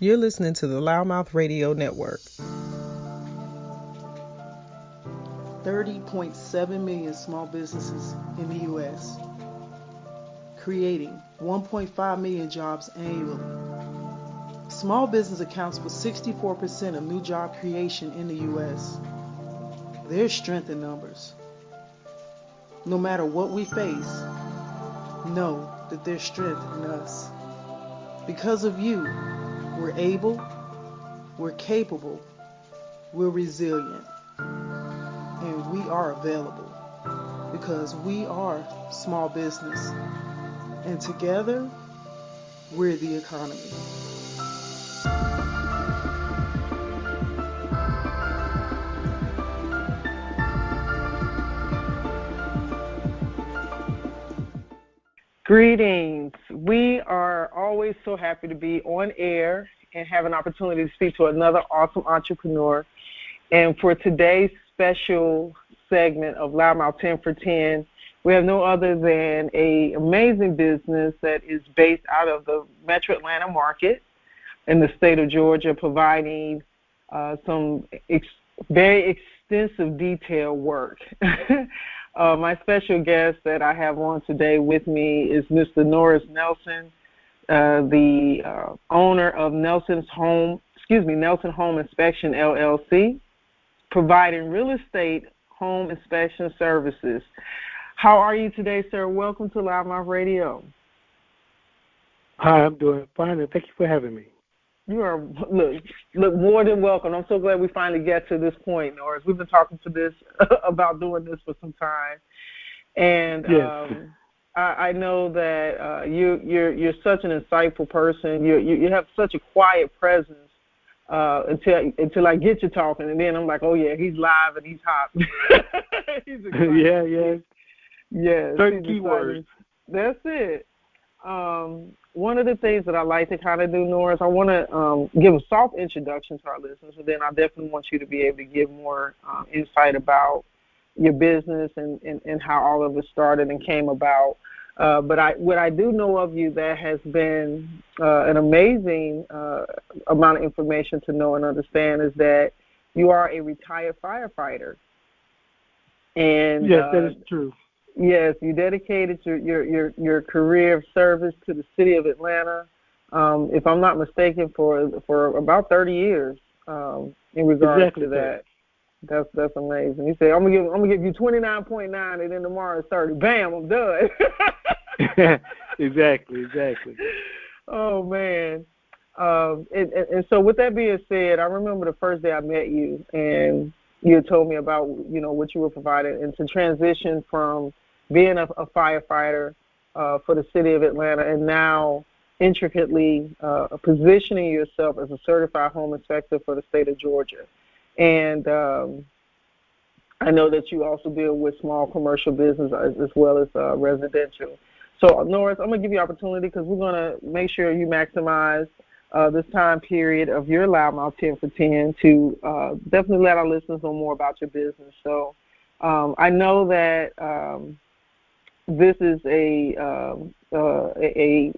You're listening to the LouddMouth Radio Network. 30.7 million small businesses in the U.S., creating 1.5 million jobs annually. Small business accounts for 64% of new job creation in the U.S. There's strength in numbers. No matter what we face, know that there's strength in us. Because of you, we're able, we're capable, we're resilient, and we are available because we are small business, and together, we're the economy. Greetings. We are always so happy to be on air and have an opportunity to speak to another awesome entrepreneur. And for today's special segment of LouddMouth 10 for 10, we have no other than an amazing business that is based out of the Metro Atlanta market in the state of Georgia, providing some very extensive detail work. My special guest that I have on today with me is Mr. Norris Nelson, the owner of Nelson Home Inspection LLC, providing real estate home inspection services. How are you today, sir? Welcome to LouddMouth Radio. Hi, I'm doing fine, and thank you for having me. You are look more than welcome. I'm so glad we finally get to this point, Norris. We've been talking to this about doing this for some time, and yes. I know that you're such an insightful person. You have such a quiet presence until I get you talking, and then I'm like, oh yeah, he's live and he's hot. He's yeah. Certain keywords. That's it. One of the things that I like to kind of do, Norris, I want to give a soft introduction to our listeners, and then I definitely want you to be able to give more insight about your business and how all of it started and came about. But what I do know of you that has been an amazing amount of information to know and understand is that you are a retired firefighter. And yes, that is true. Yes, you dedicated your career of service to the city of Atlanta, if I'm not mistaken, for about 30 years. In regards to that, that's amazing. He said, "I'm gonna give you 29.9, and then tomorrow is 30. Bam, I'm done." Exactly. Oh man. And so with that being said, I remember the first day I met you, and you had told me about what you were providing, and to transition from being a firefighter for the city of Atlanta and now intricately positioning yourself as a certified home inspector for the state of Georgia. And I know that you also deal with small commercial business as well as residential. So, Norris, I'm going to give you opportunity because we're going to make sure you maximize this time period of your LouddMouth 10 for 10 to definitely let our listeners know more about your business. So I know that this is a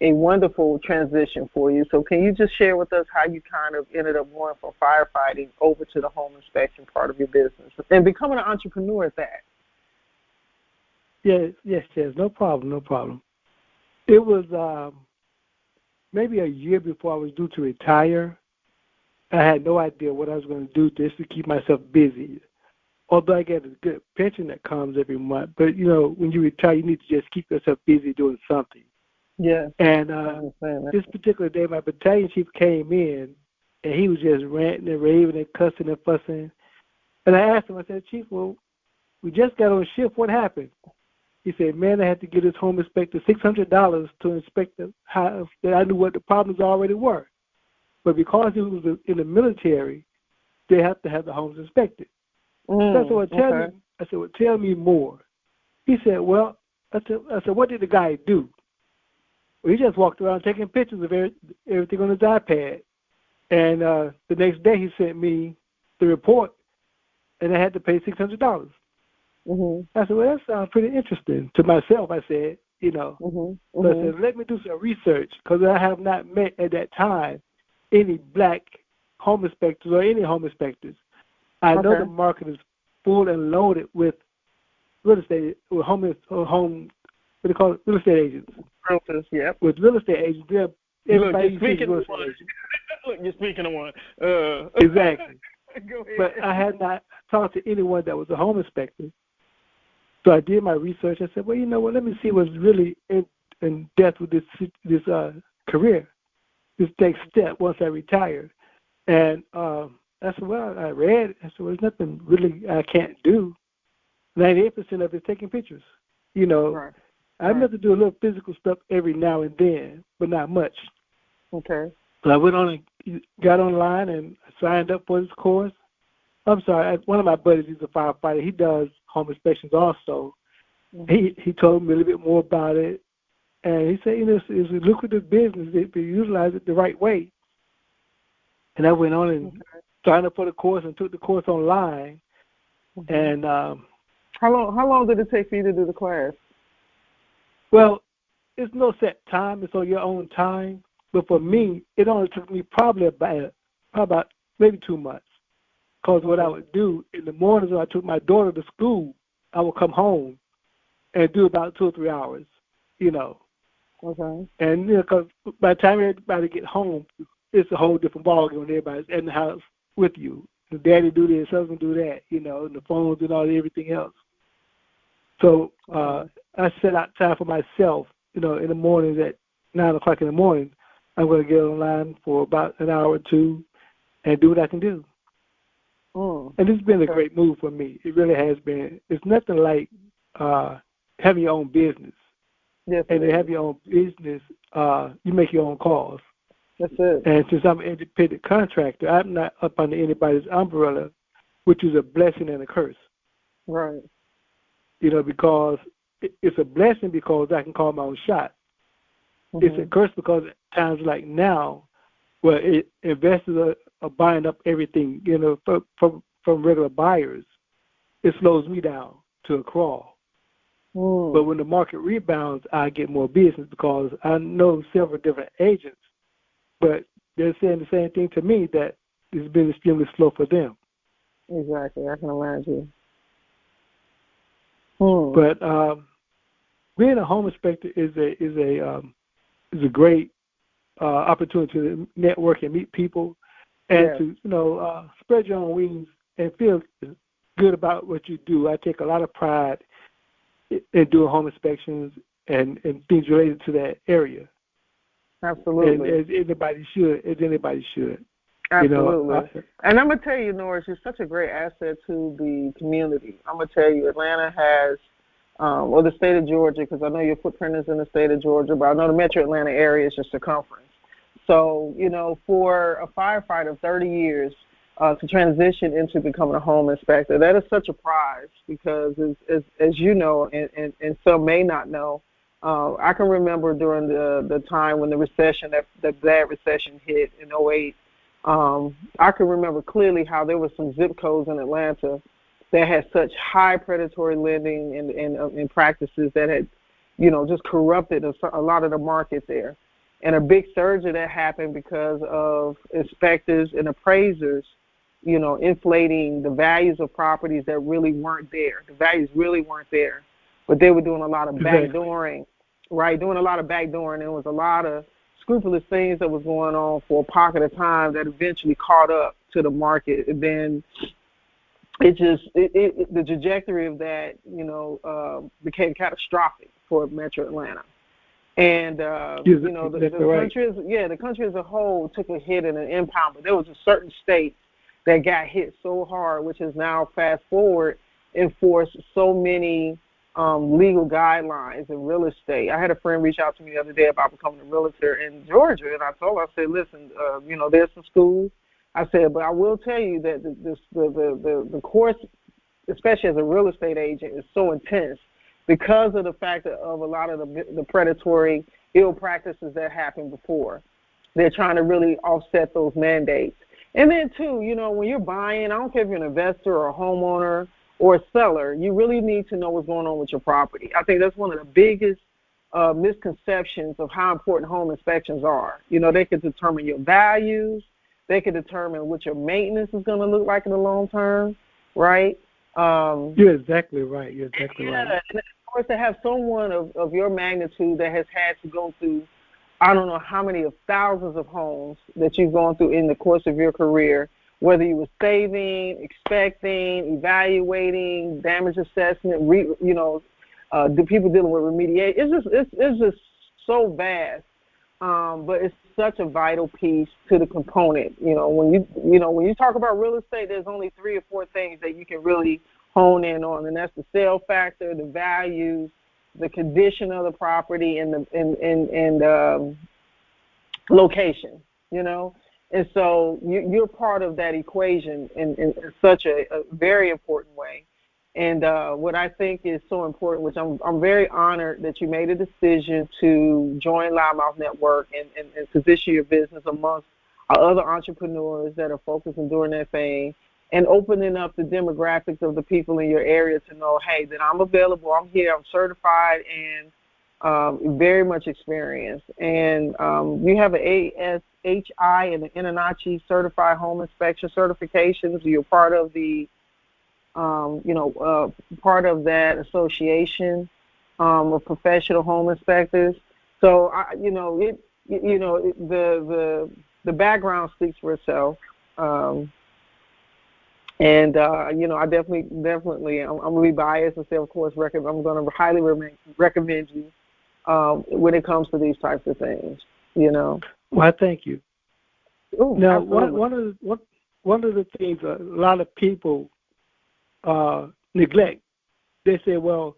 wonderful transition for you. So can you just share with us how you kind of ended up going from firefighting over to the home inspection part of your business and becoming an entrepreneur at that? Yes, no problem. It was maybe a year before I was due to retire. I had no idea what I was going to do just to keep myself busy. Although I get a good pension that comes every month, but when you retire, you need to just keep yourself busy doing something. Yeah. And this particular day, my battalion chief came in, and he was just ranting and raving and cussing and fussing. And I asked him, I said, "Chief, well, we just got on shift. What happened?" He said, "Man, I had to give this home inspector $600 to inspect the house that I knew what the problems already were. But because he was in the military, they have to have the homes inspected." So I said, tell me more. He said, I said, what did the guy do? Well, he just walked around taking pictures of everything on his iPad. And the next day he sent me the report, and I had to pay $600. Mm-hmm. I said, well, that sounds pretty interesting to myself. I said, So I said, let me do some research because I have not met at that time any black home inspectors or any home inspectors. I know the market is full and loaded with real estate, with home what do you call it? Real estate agents. Realtors, yep. With real estate agents, everybody Look, you're real estate agent. Look, you're speaking of one. Exactly. Go ahead. But I had not talked to anyone that was a home inspector. So I did my research. I said, well, you know what? Let me see what's really in depth with this career, this next step once I retire. And I said, well, I read. I said, well, there's nothing really I can't do. 98% of it is taking pictures. You know, right. I have to do a little physical stuff every now and then, but not much. Okay. So I went on and got online and signed up for this course. I'm sorry, one of my buddies, he's a firefighter. He does home inspections also. Mm-hmm. He told me a little bit more about it. And he said, you know, it's a lucrative business if you utilize it the right way. And I went on and signed up for the course and took the course online. Mm-hmm. And how long did it take for you to do the class? Well, it's no set time. It's on your own time. But for me, it only took me probably about maybe 2 months. Because what I would do in the mornings when I took my daughter to school, I would come home and do about 2 or 3 hours, you know. Okay. And, you know, because by the time everybody get home, it's a whole different ballgame when everybody's in the house with you. The daddy do this, husband do that, you know, and the phones and all everything else. So I set out time for myself, you know, in the mornings at 9 o'clock in the morning. I'm going to get online for about an hour or two and do what I can do. And it's been a great move for me. It really has been. It's nothing like having your own business. Yes, and to have your own business, you make your own calls. That's it. And since I'm an independent contractor, I'm not up under anybody's umbrella, which is a blessing and a curse. Right. You know, because it's a blessing because I can call my own shot. Mm-hmm. It's a curse because at times like now, where investors are buying up everything, you know, from regular buyers, it slows me down to a crawl. But when the market rebounds, I get more business because I know several different agents, but they're saying the same thing to me, that it's been extremely slow for them. Exactly, I can imagine. But being a home inspector is a great opportunity to network and meet people, and to spread your own wings and feel good about what you do. I take a lot of pride in doing home inspections and things related to that area. Absolutely. And as anybody should. Absolutely. You know, and I'm going to tell you, Norris, you're such a great asset to the community. I'm going to tell you, Atlanta has, or the state of Georgia, because I know your footprint is in the state of Georgia, but I know the metro Atlanta area is your circumference. So, you know, for a firefighter, 30 years, to transition into becoming a home inspector, that is such a prize because, as you know, and some may not know, I can remember during the time when the recession, that bad recession hit in 2008, I can remember clearly how there were some zip codes in Atlanta that had such high predatory lending and practices that had, you know, just corrupted a lot of the market there. And a big surge of that happened because of inspectors and appraisers, you know, inflating the values of properties that really weren't there. The values really weren't there. But they were doing a lot of backdooring, right? Doing a lot of backdooring. There was a lot of scrupulous things that was going on for a pocket of time that eventually caught up to the market. And then the trajectory of that, you know, became catastrophic for Metro Atlanta. And, you know, the country as a whole took a hit and an impound, but there was a certain state that got hit so hard, which has now, fast forward, enforced so many legal guidelines in real estate. I had a friend reach out to me the other day about becoming a realtor in Georgia, and I told her, I said, listen, you know, there's some schools. I said, but I will tell you that the course, especially as a real estate agent, is so intense because of the fact of a lot of the predatory ill practices that happened before. They're trying to really offset those mandates. And then, too, you know, when you're buying, I don't care if you're an investor or a homeowner or a seller, you really need to know what's going on with your property. I think that's one of the biggest misconceptions of how important home inspections are. You know, they could determine your values. They could determine what your maintenance is going to look like in the long term, right? You're exactly right. You're exactly right. And of course, to have someone of your magnitude that has had to go through, I don't know how many of thousands of homes that you've gone through in the course of your career, whether you were saving, expecting, evaluating, damage assessment, the people dealing with remediation. It's just so vast. But it's such a vital piece to the component. When you talk about real estate, there's only 3 or 4 things that you can really hone in on, and that's the sale factor, the values, the condition of the property, and the location. And so you're part of that equation in such a very important way. And what I think is so important, which I'm very honored that you made a decision to join LouddMouth Network and position your business amongst other entrepreneurs that are focused on doing their thing and opening up the demographics of the people in your area to know, hey, that I'm available, I'm here, I'm certified, and very much experienced. And you have an ASHI and an INNACHI certified home inspection certifications. You're part of the part of that association of professional home inspectors. So, the background speaks for itself. I definitely, I'm going to be biased and say, of course, I'm going to highly recommend you when it comes to these types of things. Well, thank you. Ooh, now, one of the things a lot of people neglect. They say, well,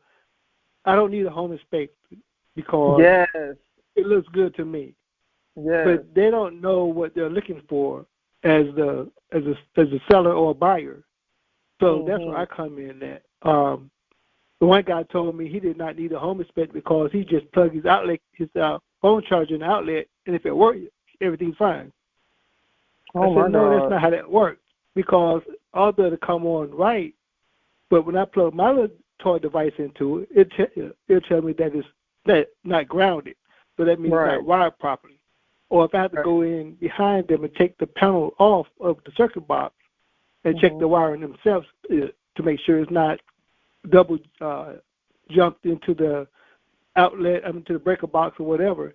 I don't need a home inspection because it looks good to me. Yes. But they don't know what they're looking for as a seller or a buyer. So that's where I come in at. The one guy told me he did not need a home inspection because he just plugged his phone charger in the outlet, and if it works, everything's fine. I said, no, that's not how that works, because although it come on right, but when I plug my little toy device into it, it'll tell me that it's not grounded. So that means it's not wired properly. Or if I have to go in behind them and take the panel off of the circuit box and check the wiring themselves to make sure it's not double jumped into the outlet, to the breaker box or whatever.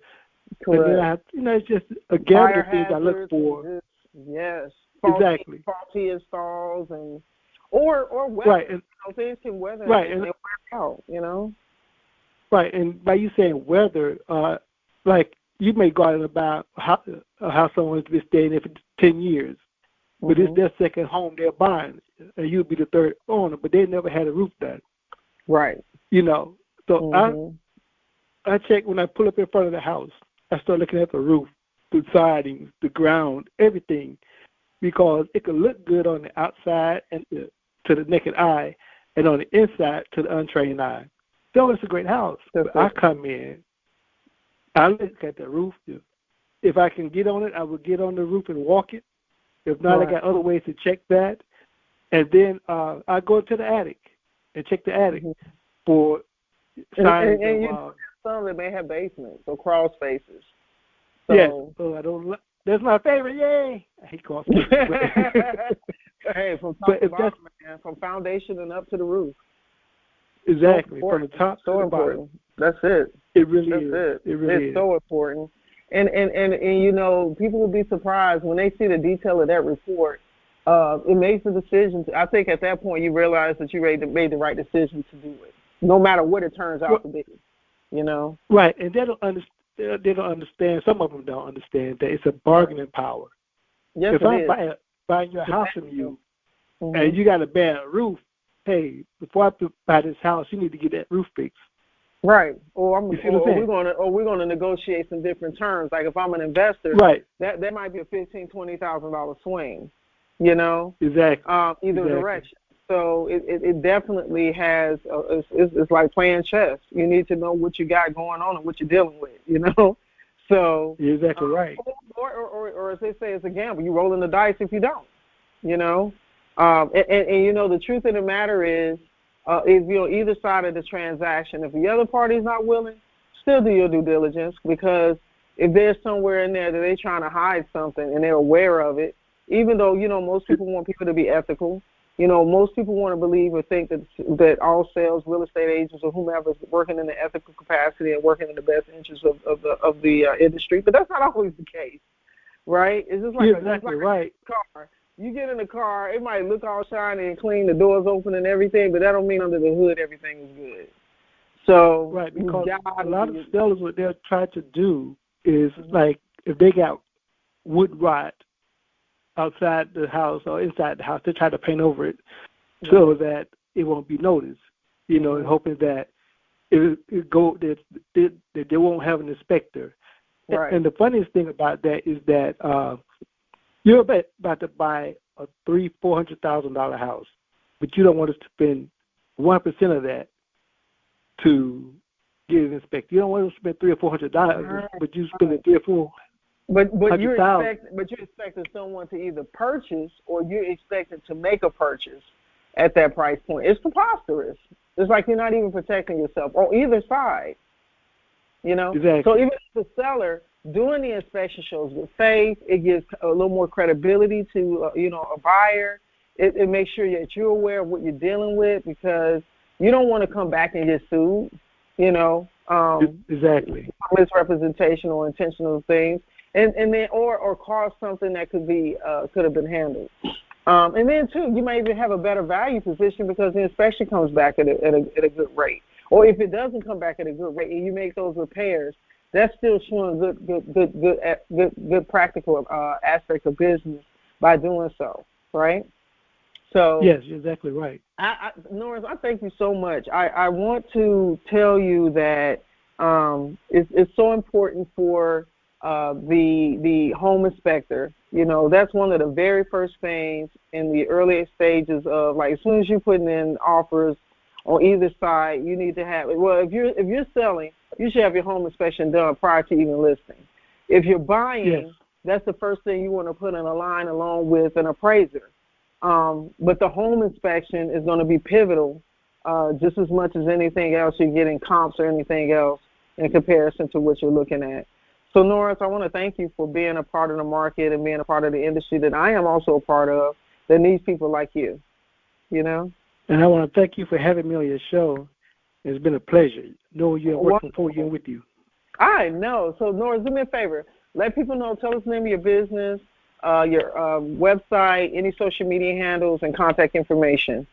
Correct. And then I have, it's just a gamut of things I look for. Yes. Exactly. Faulty installs or weather. Right. And, things can weather and they work out, Right. And by you saying weather, like you may go out and buy a house someone's been staying in for 10 years, but it's their second home they're buying, and you'll be the third owner, but they never had a roof done. Right. So I check when I pull up in front of the house. I start looking at the roof, the siding, the ground, everything, because it can look good on the outside and to the naked eye, and on the inside to the untrained eye. So it's a great house. But I come in, I look at the roof. If I can get on it, I will get on the roof and walk it. If not, I got other ways to check that. And then I go to the attic and check the attic for signs of... some that may have basements or crawl spaces. So, yes. So I don't... That's my favorite. Yay! I hate crawl spaces. Hey, from top to bottom, man. From foundation and up to the roof. Exactly. From the top to the bottom. That's it. It really is. It really is so important. And people will be surprised when they see the detail of that report. It makes the decision. I think at that point you realize that you made the right decision to do it, no matter what it turns out to be. Right, and they don't understand. Some of them don't understand that it's a bargaining power. Yes, if I'm buying your house from you, and you got a bad roof, hey, before I buy this house, you need to get that roof fixed. Right. Or we're gonna negotiate some different terms. Like if I'm an investor, that might be a $15,000-$20,000 swing. Exactly. Either direction. So it definitely has. It's like playing chess. You need to know what you got going on and what you're dealing with. So you're exactly right. Or as they say, it's a gamble. You rolling the dice if you don't. The truth of the matter is, if you're on either side of the transaction, if the other party's not willing, still do your due diligence, because if there's somewhere in there that they're trying to hide something and they're aware of it, even though, most people want people to be ethical, most people want to believe or think that all sales, real estate agents, or whomever is working in the ethical capacity and working in the best interest of the industry, but that's not always the case, right? It's just like, exactly right. A car. You get in the car, it might look all shiny and clean, the doors open and everything, but that don't mean under the hood everything is good. So right, because a lot of sellers, what they'll try to do is, like, if they got wood rot outside the house or inside the house, they try to paint over it so that it won't be noticed, and hoping that that they won't have an inspector. Right. And the funniest thing about that is that you're about to buy a $400,000 house, but you don't want us to spend 1% of that to get it inspected. You don't want to spend $300 or $400, but you spend $300 or $400,000. But you're expecting someone to either purchase or you're expected to make a purchase at that price point. It's preposterous. It's like you're not even protecting yourself on either side. Exactly. So even the seller doing the inspection shows good faith. It gives a little more credibility to a buyer. It makes sure that you're aware of what you're dealing with, because you don't want to come back and get sued. Exactly. Misrepresentation or intentional things, and then or cause something that could have been handled. And then too, you might even have a better value position because the inspection comes back at a good rate. Or if it doesn't come back at a good rate and you make those repairs, that's still showing good practical aspect of business by doing so, right? So yes, you're exactly right. Norris, I thank you so much. I want to tell you that it's so important for the home inspector. That's one of the very first things in the earliest stages of, like, as soon as you're putting in offers on either side, you need to have it. Well, if you're selling, you should have your home inspection done prior to even listing. If you're buying, yes, that's the first thing you want to put in a line along with an appraiser. But the home inspection is going to be pivotal just as much as anything else you're getting comps or anything else in comparison to what you're looking at. So, Norris, I want to thank you for being a part of the market and being a part of the industry that I am also a part of that needs people like you, And I want to thank you for having me on your show. It's been a pleasure knowing you and working for you and with you. I know. So, Norris, do me a favor. Let people know, tell us the name of your business, your website, any social media handles, and contact information.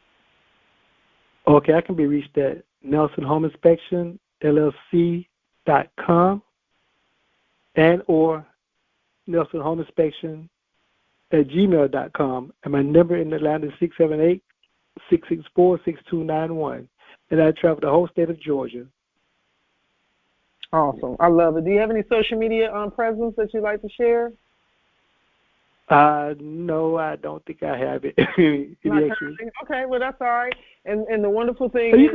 Okay, I can be reached at Nelson Home Inspection LLC.com and or Nelson Home Inspection at gmail.com. And my number in Atlanta is 678-664-6291. And I travel the whole state of Georgia. Awesome. I love it. Do you have any social media presence that you'd like to share? No, I don't think I have it. Okay, well, that's all right. And the wonderful thing is you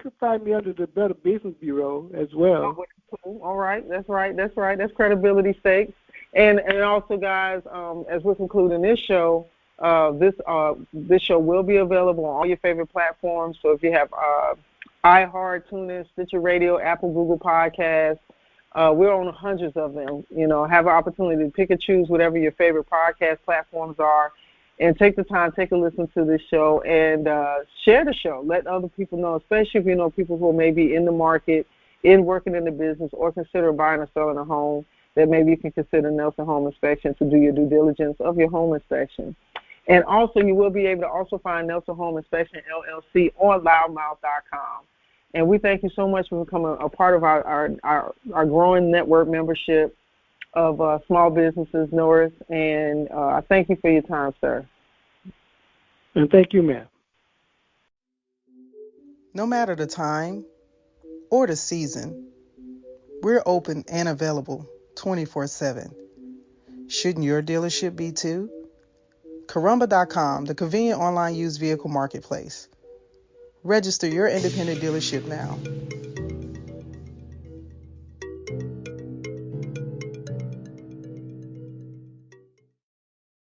can find me under the Better Business Bureau as well. Oh, cool. All right. That's right. That's credibility stakes. And also, guys, as we're concluding this show, this show will be available on all your favorite platforms. So if you have iHeart, TuneIn, Stitcher Radio, Apple, Google Podcasts, we're on hundreds of them. Have an opportunity to pick and choose whatever your favorite podcast platforms are, and take the time, take a listen to this show, and share the show. Let other people know, especially if you know people who may be in the market, working in the business, or consider buying or selling a home, that maybe you can consider Nelson Home Inspection to do your due diligence of your home inspection. And also, you will be able to also find Nelson Home Inspection LLC on LouddMouth.com. And we thank you so much for becoming a part of our growing network membership of small businesses, Norris. And I thank you for your time, sir. And thank you, ma'am. No matter the time or the season, we're open and available 24/7. Shouldn't your dealership be too? Carumba.com, the convenient online used vehicle marketplace. Register your independent dealership now.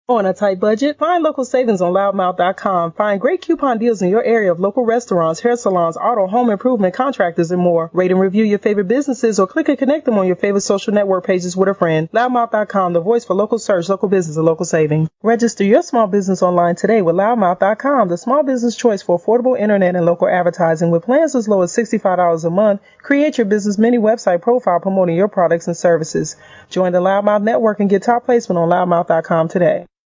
On a tight budget? Find local savings on LouddMouth.com. Find great coupon deals in your area of local restaurants, hair salons, auto, home improvement, contractors, and more. Rate and review your favorite businesses or click and connect them on your favorite social network pages with a friend. LouddMouth.com, the voice for local search, local business, and local savings. Register your small business online today with LouddMouth.com, the small business choice for affordable internet and local advertising with plans as low as $65 a month. Create your business mini website profile promoting your products and services. Join the LouddMouth network and get top placement on LouddMouth.com today.